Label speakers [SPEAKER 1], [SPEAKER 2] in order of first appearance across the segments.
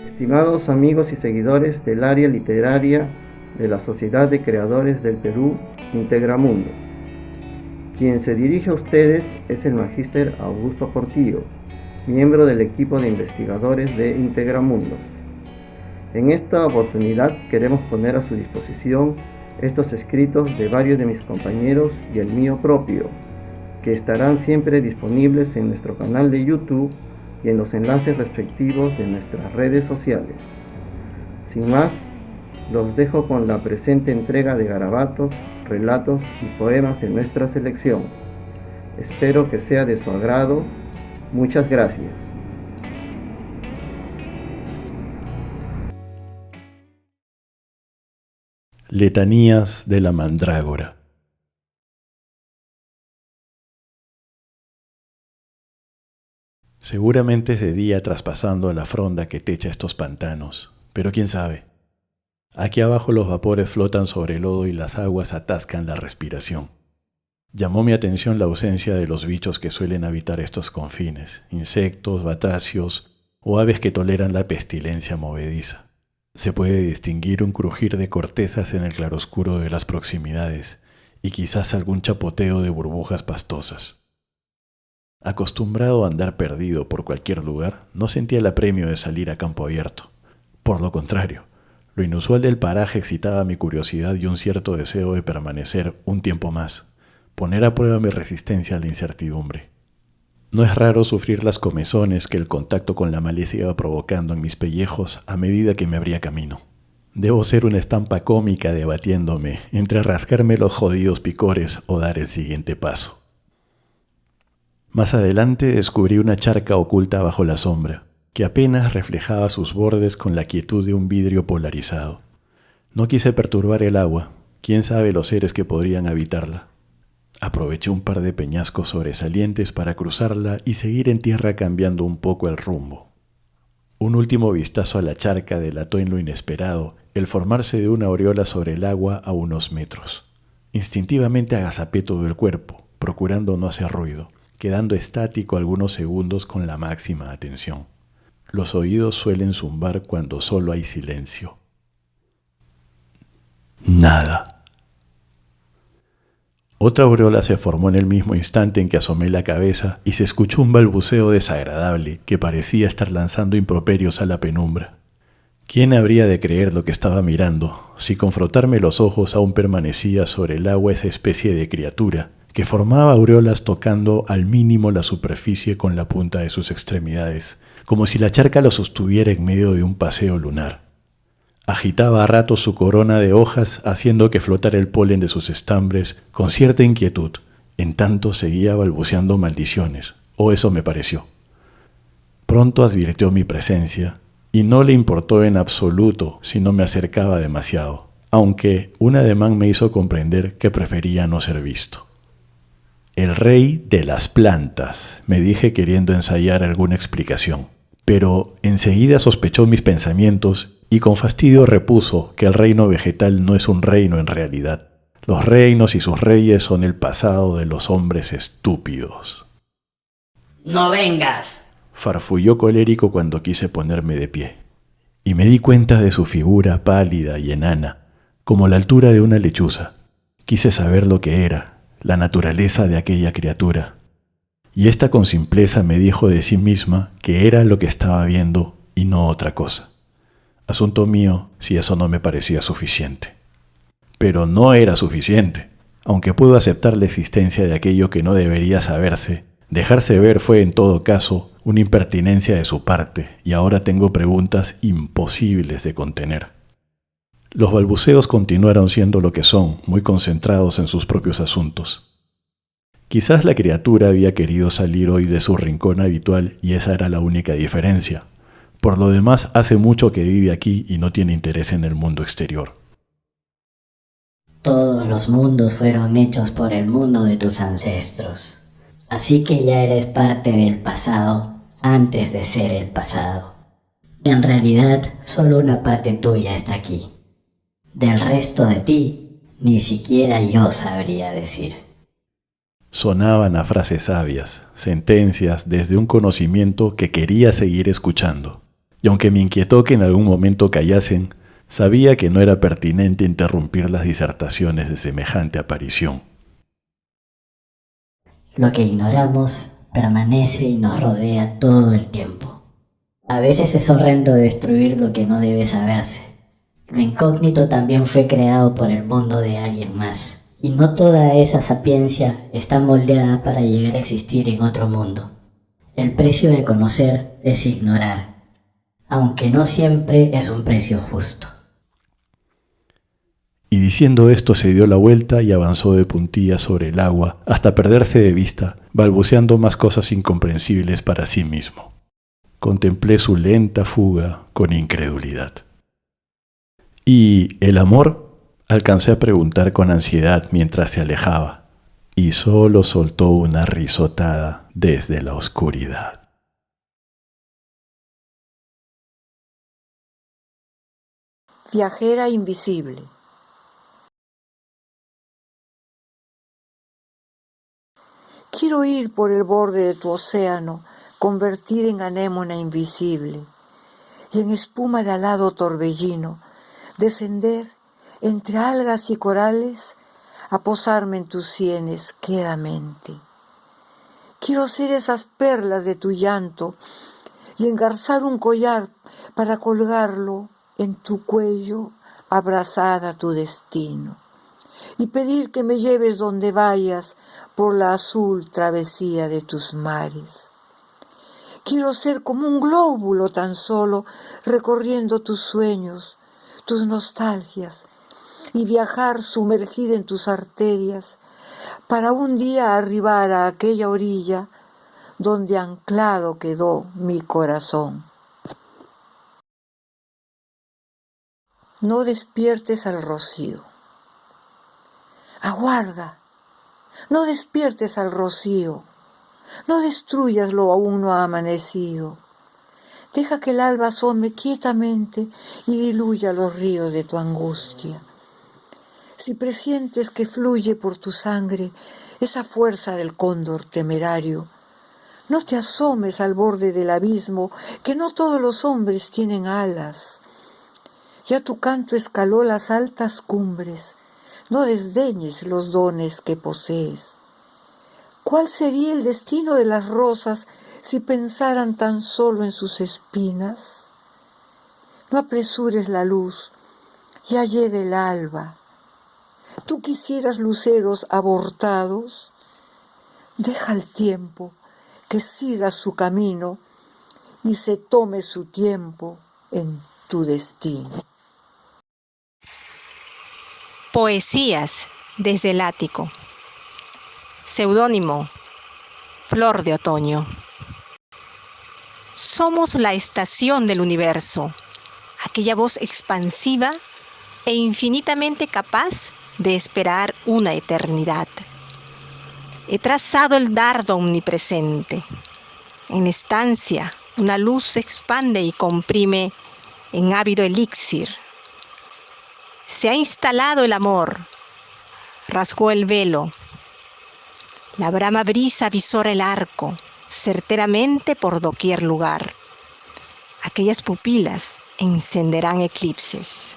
[SPEAKER 1] Estimados amigos y seguidores del área literaria de la Sociedad de Creadores del Perú, Integramundos. Quien se dirige a ustedes es el Magíster Augusto Portillo, miembro del equipo de investigadores de Integramundos. En esta oportunidad queremos poner a su disposición estos escritos de varios de mis compañeros y el mío propio, que estarán siempre disponibles en nuestro canal de YouTube y en los enlaces respectivos de nuestras redes sociales. Sin más, los dejo con la presente entrega de garabatos, relatos y poemas de nuestra selección. Espero que sea de su agrado. Muchas gracias.
[SPEAKER 2] Letanías de la mandrágora. Seguramente es de día traspasando la fronda que techa estos pantanos, pero quién sabe. Aquí abajo los vapores flotan sobre el lodo y las aguas atascan la respiración. Llamó mi atención la ausencia de los bichos que suelen habitar estos confines, insectos, batracios o aves que toleran la pestilencia movediza. Se puede distinguir un crujir de cortezas en el claroscuro de las proximidades y quizás algún chapoteo de burbujas pastosas. Acostumbrado a andar perdido por cualquier lugar, no sentía el apremio de salir a campo abierto. Por lo contrario, lo inusual del paraje excitaba mi curiosidad y un cierto deseo de permanecer un tiempo más, poner a prueba mi resistencia a la incertidumbre. No es raro sufrir las comezones que el contacto con la maleza iba provocando en mis pellejos a medida que me abría camino. Debo ser una estampa cómica debatiéndome entre rascarme los jodidos picores o dar el siguiente paso. Más adelante descubrí una charca oculta bajo la sombra, que apenas reflejaba sus bordes con la quietud de un vidrio polarizado. No quise perturbar el agua, quién sabe los seres que podrían habitarla. Aproveché un par de peñascos sobresalientes para cruzarla y seguir en tierra cambiando un poco el rumbo. Un último vistazo a la charca delató en lo inesperado el formarse de una aureola sobre el agua a unos metros. Instintivamente agazapé todo el cuerpo, procurando no hacer ruido, quedando estático algunos segundos con la máxima atención. Los oídos suelen zumbar cuando solo hay silencio. Nada. Otra aureola se formó en el mismo instante en que asomé la cabeza y se escuchó un balbuceo desagradable que parecía estar lanzando improperios a la penumbra. ¿Quién habría de creer lo que estaba mirando si con frotarme los ojos aún permanecía sobre el agua esa especie de criatura que formaba aureolas tocando al mínimo la superficie con la punta de sus extremidades, como si la charca lo sostuviera en medio de un paseo lunar? Agitaba a ratos su corona de hojas, haciendo que flotara el polen de sus estambres con cierta inquietud. En tanto seguía balbuceando maldiciones, o eso me pareció. Pronto advirtió mi presencia, y no le importó en absoluto si no me acercaba demasiado, aunque un ademán me hizo comprender que prefería no ser visto. El rey de las plantas, me dije queriendo ensayar alguna explicación, pero enseguida sospechó mis pensamientos y con fastidio repuso que el reino vegetal no es un reino en realidad. Los reinos y sus reyes son el pasado de los hombres estúpidos.
[SPEAKER 3] ¡No vengas!,
[SPEAKER 2] farfulló colérico cuando quise ponerme de pie, y me di cuenta de su figura pálida y enana, como la altura de una lechuza. Quise saber lo que era, la naturaleza de aquella criatura, y ésta con simpleza me dijo de sí misma que era lo que estaba viendo y no otra cosa. Asunto mío si eso no me parecía suficiente. Pero no era suficiente. Aunque puedo aceptar la existencia de aquello que no debería saberse, dejarse ver fue en todo caso una impertinencia de su parte, y ahora tengo preguntas imposibles de contener. Los balbuceos continuaron siendo lo que son, muy concentrados en sus propios asuntos. Quizás la criatura había querido salir hoy de su rincón habitual y esa era la única diferencia. Por lo demás, hace mucho que vive aquí y no tiene interés en el mundo exterior.
[SPEAKER 3] Todos los mundos fueron hechos por el mundo de tus ancestros, así que ya eres parte del pasado antes de ser el pasado. En realidad, solo una parte tuya está aquí. Del resto de ti, ni siquiera yo sabría decir.
[SPEAKER 2] Sonaban a frases sabias, sentencias desde un conocimiento que quería seguir escuchando. y aunque me inquietó que en algún momento callasen, sabía que no era pertinente interrumpir las disertaciones de semejante aparición.
[SPEAKER 3] Lo que ignoramos permanece y nos rodea todo el tiempo. A veces es horrendo destruir lo que no debe saberse. Lo incógnito también fue creado por el mundo de alguien más, y no toda esa sapiencia está moldeada para llegar a existir en otro mundo. El precio de conocer es ignorar, aunque no siempre es un precio justo.
[SPEAKER 2] Y diciendo esto se dio la vuelta y avanzó de puntillas sobre el agua hasta perderse de vista, balbuceando más cosas incomprensibles para sí mismo. Contemplé su lenta fuga con incredulidad. ¿Y el amor? Alcancé a preguntar con ansiedad mientras se alejaba, y solo soltó una risotada desde la oscuridad.
[SPEAKER 4] Viajera invisible. Quiero ir por el borde de tu océano, convertida en anémona invisible, y en espuma de alado torbellino, descender entre algas y corales, a posarme en tus sienes quedamente. Quiero ser esas perlas de tu llanto y engarzar un collar para colgarlo en tu cuello, abrazada a tu destino, y pedir que me lleves donde vayas por la azul travesía de tus mares. Quiero ser como un glóbulo tan solo, recorriendo tus sueños, tus nostalgias, y viajar sumergida en tus arterias, para un día arribar a aquella orilla donde anclado quedó mi corazón. No despiertes al rocío. Aguarda, no despiertes al rocío, no destruyas lo aún no amanecido. Deja que el alba asome quietamente y diluya los ríos de tu angustia. Si presientes que fluye por tu sangre esa fuerza del cóndor temerario, no te asomes al borde del abismo, que no todos los hombres tienen alas. Ya tu canto escaló las altas cumbres, no desdeñes los dones que posees. ¿Cuál sería el destino de las rosas si pensaran tan solo en sus espinas? No apresures la luz, ya llega el alba. ¿Tú quisieras luceros abortados? Deja el tiempo que siga su camino y se tome su tiempo en tu destino.
[SPEAKER 5] Poesías desde el ático. Seudónimo: Flor de Otoño. Somos la estación del universo, aquella voz expansiva e infinitamente capaz de esperar una eternidad. He trazado el dardo omnipresente. En estancia, una luz se expande y comprime en ávido elixir. Se ha instalado el amor, rasgó el velo. La brama brisa visora el arco, certeramente por doquier lugar. Aquellas pupilas encenderán eclipses.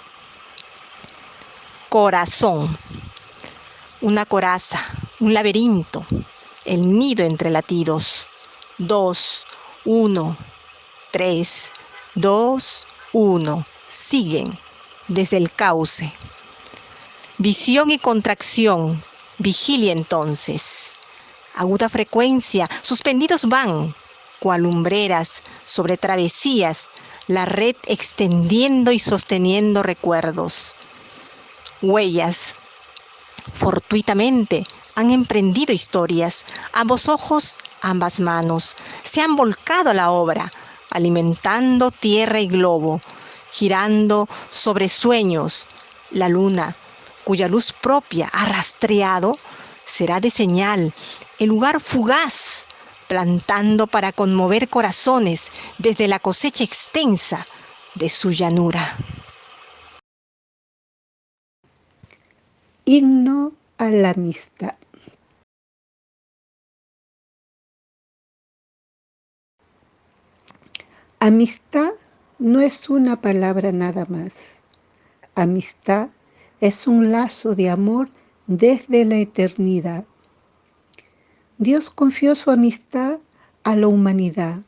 [SPEAKER 5] Corazón, una coraza, un laberinto, el nido entre latidos. 2, 1, 3, 2, 1. Siguen desde el cauce. Visión y contracción, vigilia entonces. Aguda frecuencia, suspendidos van, cual lumbreras sobre travesías, la red extendiendo y sosteniendo recuerdos. Huellas, fortuitamente han emprendido historias, ambos ojos, ambas manos, se han volcado a la obra, alimentando tierra y globo, girando sobre sueños. La luna, cuya luz propia ha rastreado, será de señal, el lugar fugaz, plantando para conmover corazones desde la cosecha extensa de su llanura.
[SPEAKER 6] Himno a la amistad. Amistad no es una palabra nada más. Amistad es un lazo de amor desde la eternidad. Dios confió su amistad a la humanidad,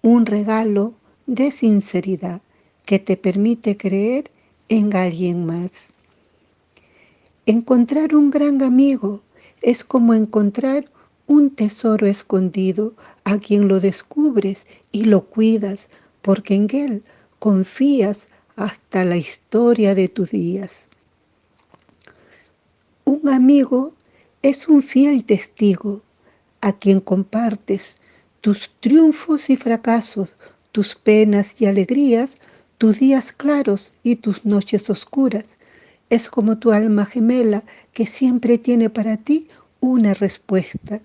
[SPEAKER 6] un regalo de sinceridad que te permite creer en alguien más. Encontrar un gran amigo es como encontrar un tesoro escondido a quien lo descubres y lo cuidas, porque en él confías hasta la historia de tus días. Un amigo es un fiel testigo a quien compartes tus triunfos y fracasos, tus penas y alegrías, tus días claros y tus noches oscuras. Es como tu alma gemela que siempre tiene para ti una respuesta.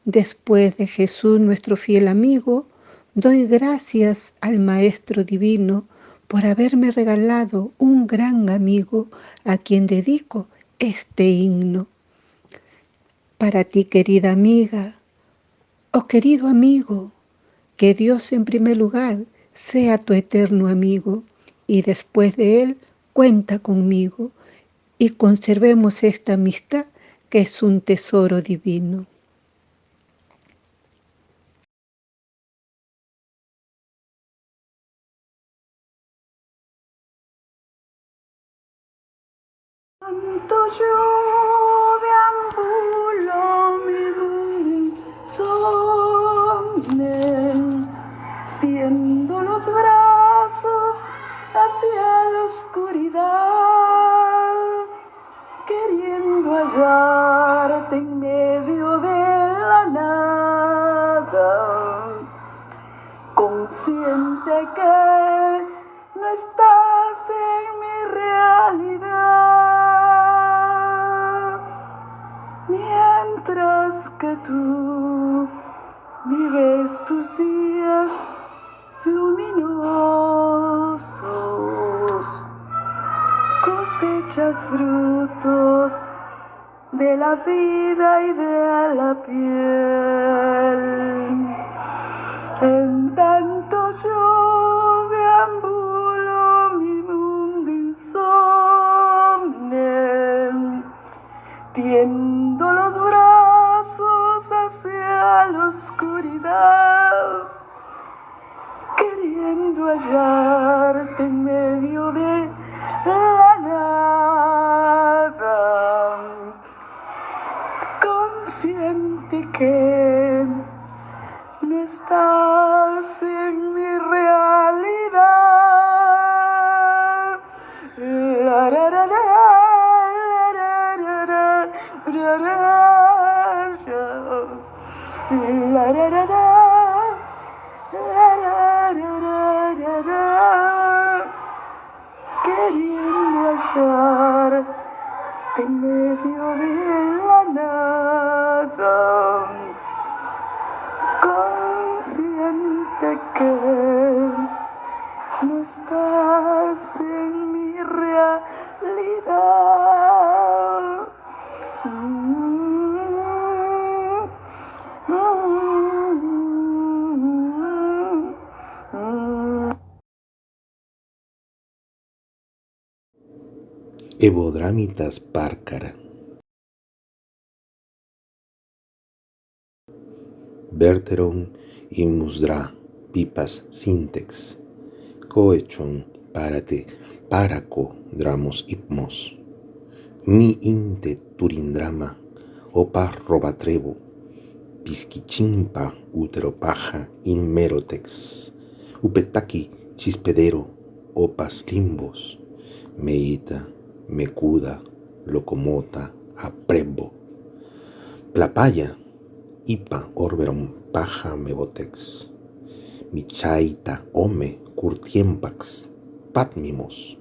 [SPEAKER 6] Después de Jesús, nuestro fiel amigo, doy gracias al Maestro Divino por haberme regalado un gran amigo a quien dedico este himno. Para ti, querida amiga, oh querido amigo, que Dios en primer lugar sea tu eterno amigo y después de él cuenta conmigo y conservemos esta amistad que es un tesoro divino.
[SPEAKER 7] Tanto yo deambulo mi insomne, tiendo los brazos hacia la oscuridad, queriendo hallarte en medio de la nada, consciente que no estás en mi realidad, mientras que tú vives tus días luminosos, cosechas frutos de la vida y de la piel. En tanto yo deambulo mi mundo insomne, tiendo los brazos hacia la oscuridad, queriendo hallarte en medio de la nada, consciente que no estás en mi realidad. La, ra, ra, ra, la, ra, ra, ra, ra, ra, ra. La, ra, ra, ra, la, ra, ra, ra, ra, queriendo hallarte en medio de la nada, consciente que no estás en mi realidad.
[SPEAKER 8] Evodramitas párcara. Verteron imusdra pipas sintex. Coechon párate páraco dramos hipmos. Mi inte turindrama opa robatrevo. Pisquichimpa uteropaja inmerotex. Upetaki chispedero opas limbos. Meita, mecuda, locomota, aprebo. Plapaya, ipa orberon paja mebotex. Michaita ome curtiempax, patmimos.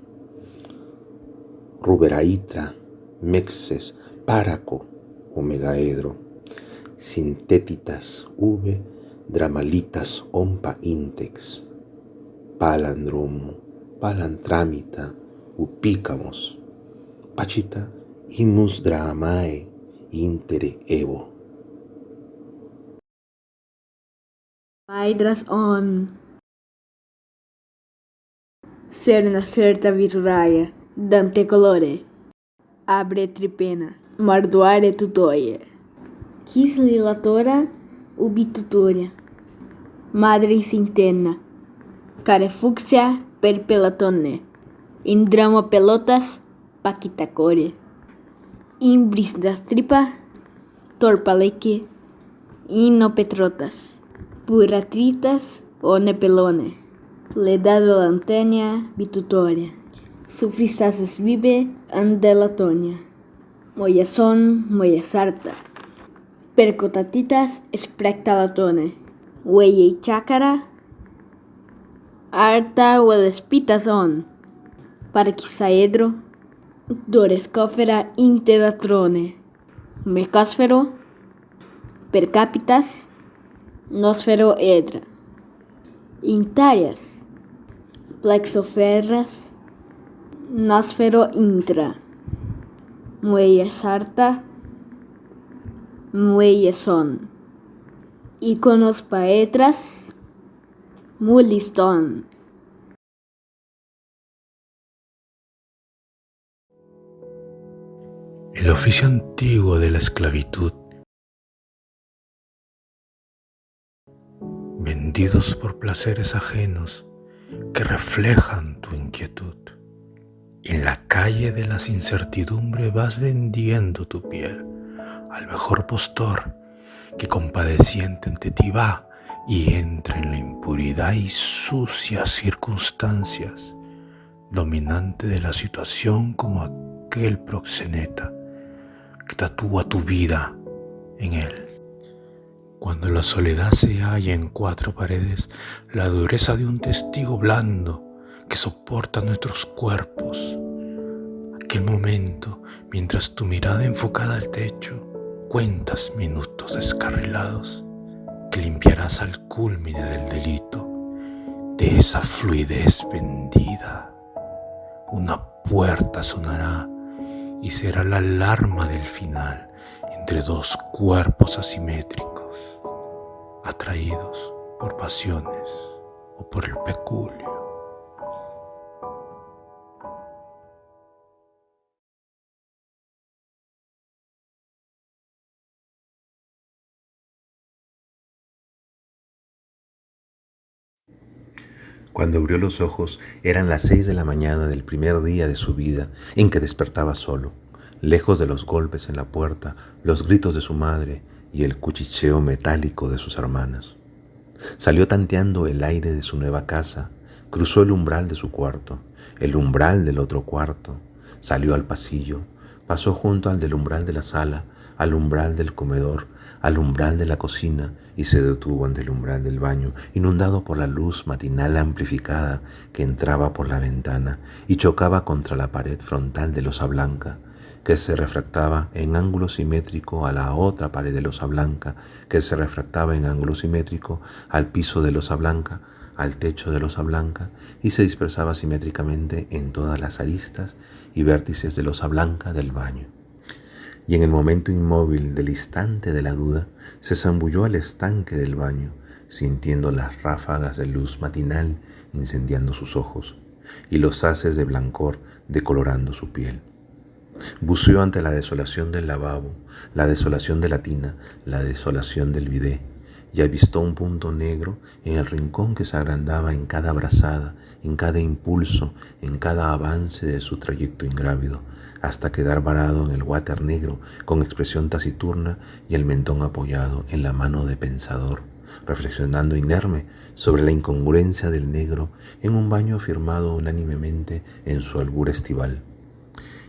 [SPEAKER 8] Ruberaitra, mexes, paraco, omegaedro. Sintetitas, uve, dramalitas, ompa intex. Palandromo, palantramita, upícamos. Pachita, imus dramae, intere evo.
[SPEAKER 9] Paidras on. ser una certa virraya, dante colore, abre tripena, marduare tutoie, quis lilatora ubi tutoria, madre centena, care fucsia per pelatone, in drama pelotas paquitacore, imbris das tripa, torpaleque, inopetrotas, puratritas o nepelone, le dado lantenia bitutoria, sufristases vive andelatonia, moyason moyasarta, percotatitas sprectalatone, hueye chácara, arta huelespitas on, parquisaedro, dorescófera interatrone, mecásfero, per capitas, nosfero edra, intarias, plexoferras, nosfero intra, muelle sarta, muelle son, iconos paetras, mulistón.
[SPEAKER 10] El oficio antiguo de la esclavitud, vendidos por placeres ajenos que reflejan tu inquietud. En la calle de las incertidumbres vas vendiendo tu piel al mejor postor que compadeciente ante ti va y entra en la impuridad y sucias circunstancias, dominante de la situación como aquel proxeneta que tatúa tu vida en él. Cuando la soledad se halla en cuatro paredes, la dureza de un testigo blando que soporta nuestros cuerpos. Aquel momento, mientras tu mirada enfocada al techo, cuentas minutos descarrilados que limpiarás al cúlmine del delito, de esa fluidez vendida. Una puerta sonará y será la alarma del final entre dos cuerpos asimétricos, atraídos por pasiones o por el peculio.
[SPEAKER 8] Cuando abrió los ojos, eran las 6 de la mañana del primer día de su vida en que despertaba solo, lejos de los golpes en la puerta, los gritos de su madre y el cuchicheo metálico de sus hermanas. Salió tanteando el aire de su nueva casa, cruzó el umbral de su cuarto, el umbral del otro cuarto, salió al pasillo, pasó junto al del umbral de la sala, al umbral del comedor, al umbral de la cocina y se detuvo ante el umbral del baño, inundado por la luz matinal amplificada que entraba por la ventana y chocaba contra la pared frontal de losa blanca, que se refractaba en ángulo simétrico a la otra pared de losa blanca, que se refractaba en ángulo simétrico al piso de losa blanca, al techo de losa blanca y se dispersaba simétricamente en todas las aristas y vértices de losa blanca del baño. Y en el momento inmóvil del instante de la duda, se zambulló al estanque del baño, sintiendo las ráfagas de luz matinal incendiando sus ojos y los haces de blancor decolorando su piel. Buceó ante la desolación del lavabo, la desolación de la tina, la desolación del bidé, y avistó un punto negro en el rincón que se agrandaba en cada brazada, en cada impulso, en cada avance de su trayecto ingrávido, hasta quedar varado en el water negro con expresión taciturna y el mentón apoyado en la mano de pensador, reflexionando inerme sobre la incongruencia del negro en un baño afirmado unánimemente en su albur estival.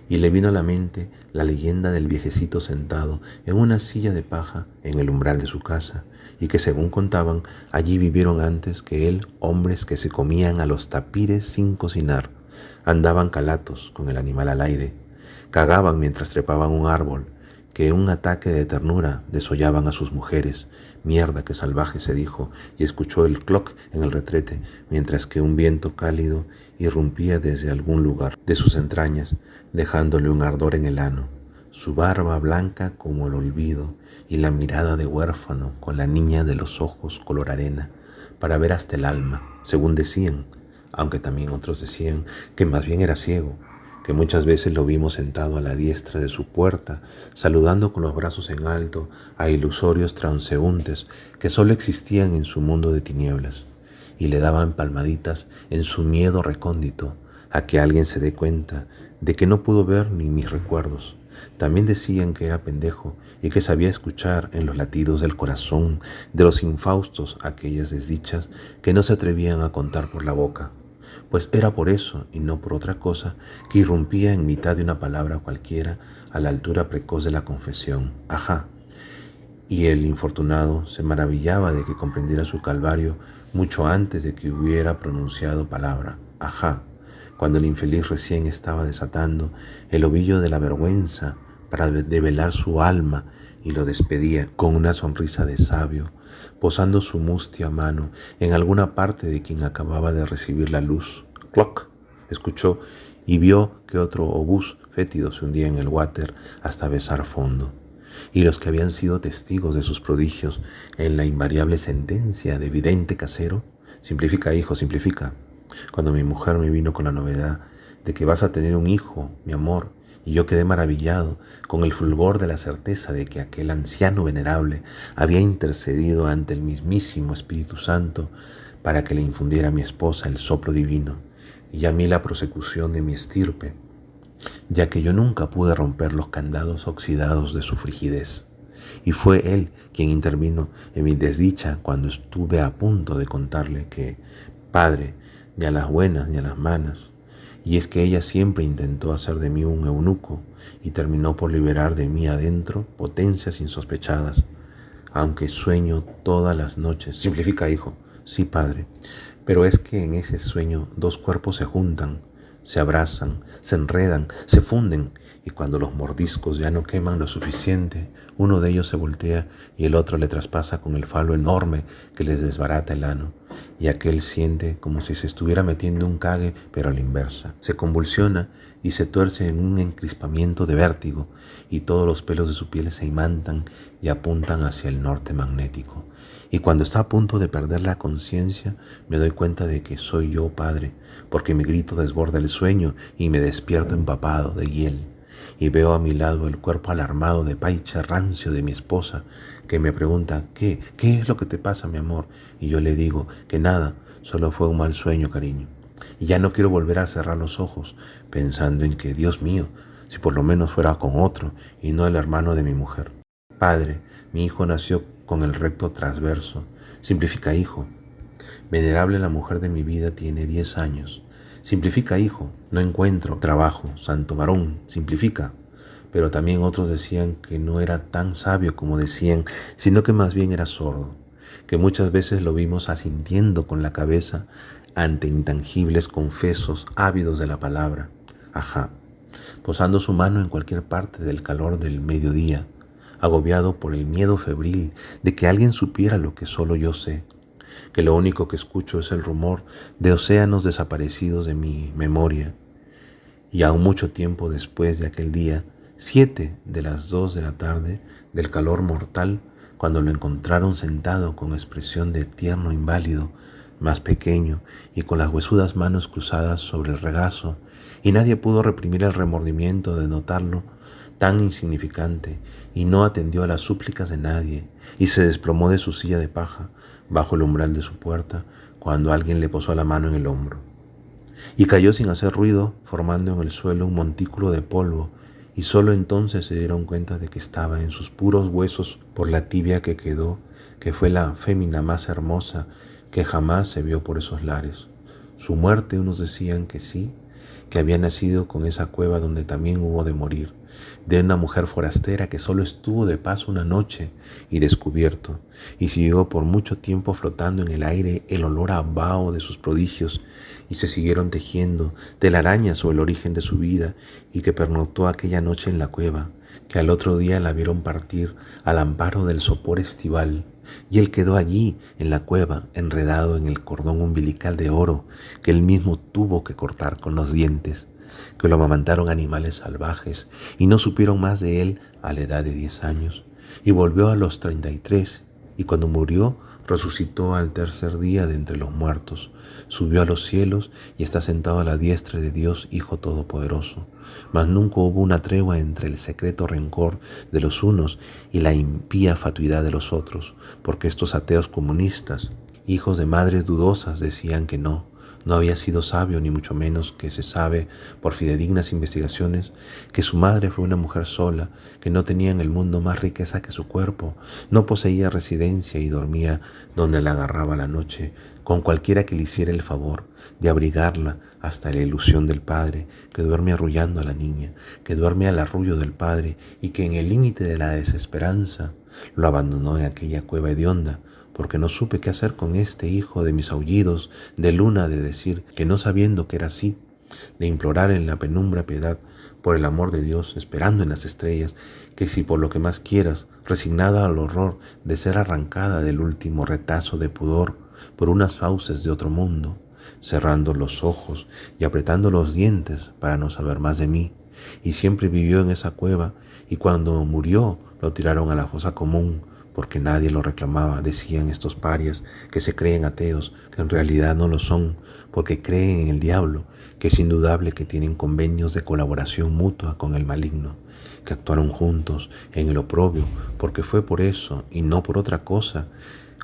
[SPEAKER 8] Y le vino a la mente la leyenda del viejecito sentado en una silla de paja en el umbral de su casa, y que según contaban, allí vivieron antes que él hombres que se comían a los tapires sin cocinar, andaban calatos con el animal al aire, cagaban mientras trepaban un árbol, que en un ataque de ternura desollaban a sus mujeres, mierda que salvaje se dijo, y escuchó el cloc en el retrete, mientras que un viento cálido irrumpía desde algún lugar de sus entrañas, dejándole un ardor en el ano, su barba blanca como el olvido y la mirada de huérfano con la niña de los ojos color arena, para ver hasta el alma, según decían, aunque también otros decían que más bien era ciego, que muchas veces lo vimos sentado a la diestra de su puerta, saludando con los brazos en alto a ilusorios transeúntes que solo existían en su mundo de tinieblas, y le daban palmaditas en su miedo recóndito a que alguien se dé cuenta de que no pudo ver ni mis recuerdos. También decían que era pendejo y que sabía escuchar en los latidos del corazón de los infaustos aquellas desdichas que no se atrevían a contar por la boca, pues era por eso y no por otra cosa que irrumpía en mitad de una palabra cualquiera a la altura precoz de la confesión, ajá. Y el infortunado se maravillaba de que comprendiera su calvario mucho antes de que hubiera pronunciado palabra, ajá, cuando el infeliz recién estaba desatando el ovillo de la vergüenza para develar su alma y lo despedía con una sonrisa de sabio, posando su mustia mano en alguna parte de quien acababa de recibir la luz. ¡Cloc! Escuchó y vio que otro obús fétido se hundía en el water hasta besar fondo. Y los que habían sido testigos de sus prodigios en la invariable sentencia de vidente casero, simplifica, hijo, simplifica. Cuando mi mujer me vino con la novedad de que vas a tener un hijo, mi amor, y yo quedé maravillado con el fulgor de la certeza de que aquel anciano venerable había intercedido ante el mismísimo Espíritu Santo para que le infundiera a mi esposa el soplo divino y a mí la prosecución de mi estirpe, ya que yo nunca pude romper los candados oxidados de su frigidez. Y fue él quien intervino en mi desdicha cuando estuve a punto de contarle que, padre, ni a las buenas ni a las malas, y es que ella siempre intentó hacer de mí un eunuco y terminó por liberar de mí adentro potencias insospechadas, aunque sueño todas las noches. Simplifica, hijo. Sí, padre, pero es que en ese sueño dos cuerpos se juntan, se abrazan, se enredan, se funden, y cuando los mordiscos ya no queman lo suficiente, uno de ellos se voltea y el otro le traspasa con el falo enorme que les desbarata el ano, y aquel siente como si se estuviera metiendo un cague, pero a la inversa. Se convulsiona y se tuerce en un encrispamiento de vértigo, y todos los pelos de su piel se imantan y apuntan hacia el norte magnético. Y cuando está a punto de perder la conciencia, me doy cuenta de que soy yo, padre, porque mi grito desborda el sueño y me despierto empapado de hiel. Y veo a mi lado el cuerpo alarmado de paiche rancio de mi esposa, que me pregunta, ¿qué es lo que te pasa, mi amor? Y yo le digo que nada, solo fue un mal sueño, cariño. Y ya no quiero volver a cerrar los ojos, pensando en que, Dios mío, si por lo menos fuera con otro y no el hermano de mi mujer. Padre, mi hijo nació con el recto transverso. Simplifica, hijo. Venerable, la mujer de mi vida tiene 10 años. Simplifica, hijo. No encuentro trabajo. Santo varón, simplifica. Pero también otros decían que no era tan sabio como decían, sino que más bien era sordo, que muchas veces lo vimos asintiendo con la cabeza ante intangibles confesos ávidos de la palabra. Ajá, posando su mano en cualquier parte del calor del mediodía, agobiado por el miedo febril de que alguien supiera lo que solo yo sé, que lo único que escucho es el rumor de océanos desaparecidos de mi memoria. Y aún mucho tiempo después de aquel día, 7 de las 2 de la tarde, del calor mortal, cuando lo encontraron sentado con expresión de tierno inválido, más pequeño y con las huesudas manos cruzadas sobre el regazo, y nadie pudo reprimir el remordimiento de notarlo tan insignificante, y no atendió a las súplicas de nadie, y se desplomó de su silla de paja bajo el umbral de su puerta cuando alguien le posó la mano en el hombro. Y cayó sin hacer ruido, formando en el suelo un montículo de polvo, y solo entonces se dieron cuenta de que estaba en sus puros huesos por la tibia que quedó, que fue la fémina más hermosa que jamás se vio por esos lares. Su muerte, unos decían que sí, que había nacido con esa cueva donde también hubo de morir, de una mujer forastera que solo estuvo de paso una noche y descubierto, y siguió por mucho tiempo flotando en el aire el olor a vaho de sus prodigios, y se siguieron tejiendo telarañas sobre el origen de su vida, y que pernoctó aquella noche en la cueva, que al otro día la vieron partir al amparo del sopor estival, y él quedó allí en la cueva enredado en el cordón umbilical de oro que él mismo tuvo que cortar con los dientes, que lo amamantaron animales salvajes y no supieron más de él a la edad de 10 años, y volvió a los 33, y cuando murió resucitó al tercer día de entre los muertos, subió a los cielos y está sentado a la diestra de Dios Hijo Todopoderoso. Mas nunca hubo una tregua entre el secreto rencor de los unos y la impía fatuidad de los otros, porque estos ateos comunistas, hijos de madres dudosas, decían que no había sido sabio, ni mucho menos que se sabe por fidedignas investigaciones que su madre fue una mujer sola, que no tenía en el mundo más riqueza que su cuerpo, no poseía residencia y dormía donde la agarraba la noche, con cualquiera que le hiciera el favor de abrigarla hasta la ilusión del padre, que duerme arrullando a la niña, que duerme al arrullo del padre y que en el límite de la desesperanza lo abandonó en aquella cueva hedionda, porque no supe qué hacer con este hijo de mis aullidos de luna, de decir que no sabiendo que era así, de implorar en la penumbra piedad por el amor de Dios, esperando en las estrellas, que si por lo que más quieras, resignada al horror de ser arrancada del último retazo de pudor por unas fauces de otro mundo, cerrando los ojos y apretando los dientes para no saber más de mí, y siempre vivió en esa cueva, y cuando murió lo tiraron a la fosa común, porque nadie lo reclamaba, decían estos parias que se creen ateos, que en realidad no lo son, porque creen en el diablo, que es indudable que tienen convenios de colaboración mutua con el maligno, que actuaron juntos en el oprobio, porque fue por eso y no por otra cosa,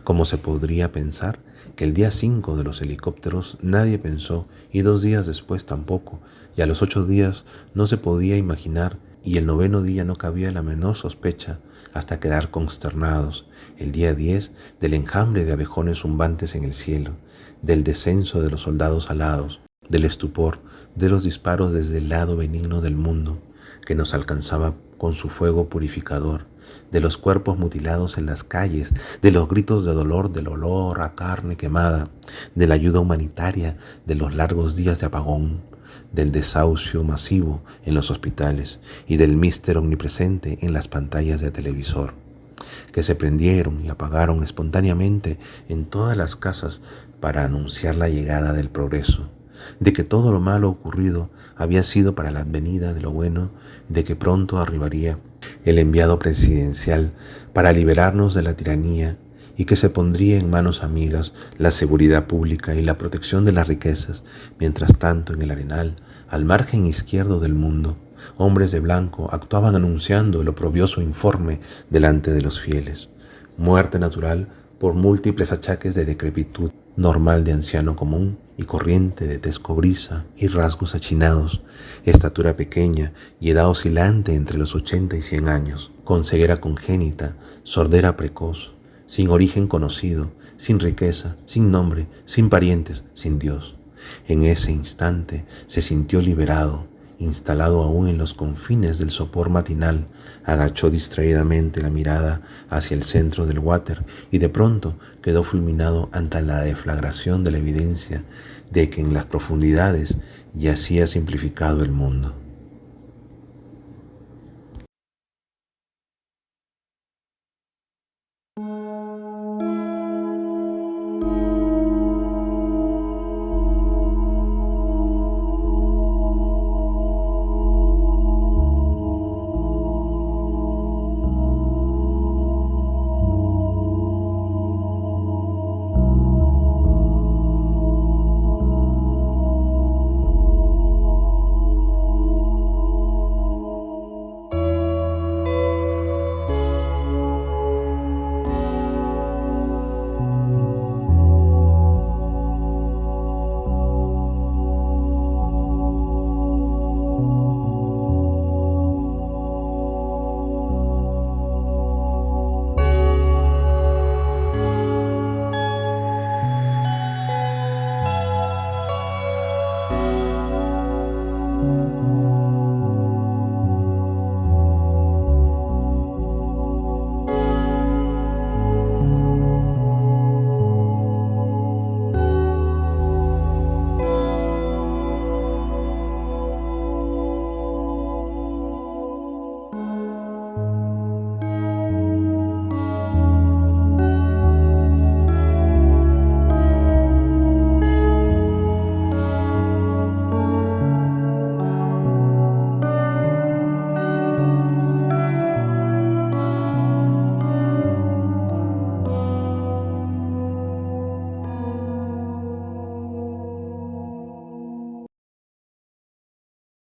[SPEAKER 8] como se podría pensar, que el día 5 de los helicópteros nadie pensó, y 2 días después tampoco, y a los 8 días no se podía imaginar, y el 9º día no cabía la menor sospecha, hasta quedar consternados, el día 10, del enjambre de abejones zumbantes en el cielo, del descenso de los soldados alados, del estupor, de los disparos desde el lado benigno del mundo, que nos alcanzaba con su fuego purificador, de los cuerpos mutilados en las calles, de los gritos de dolor, del olor a carne quemada, de la ayuda humanitaria, de los largos días de apagón, del desahucio masivo en los hospitales y del míster omnipresente en las pantallas de televisor, que se prendieron y apagaron espontáneamente en todas las casas para anunciar la llegada del progreso, de que todo lo malo ocurrido había sido para la venida de lo bueno, de que pronto arribaría el enviado presidencial para liberarnos de la tiranía y que se pondría en manos amigas la seguridad pública y la protección de las riquezas. Mientras tanto, en el arenal, al margen izquierdo del mundo, hombres de blanco actuaban anunciando el oprobioso informe delante de los fieles. Muerte natural por múltiples achaques de decrepitud, normal de anciano común y corriente de tez cobriza y rasgos achinados, estatura pequeña y edad oscilante entre los 80 y 100 años, con ceguera congénita, sordera precoz, sin origen conocido, sin riqueza, sin nombre, sin parientes, sin Dios. En ese instante se sintió liberado, instalado aún en los confines del sopor matinal, agachó distraídamente la mirada hacia el centro del water y de pronto quedó fulminado ante la deflagración de la evidencia de que en las profundidades yacía simplificado el mundo.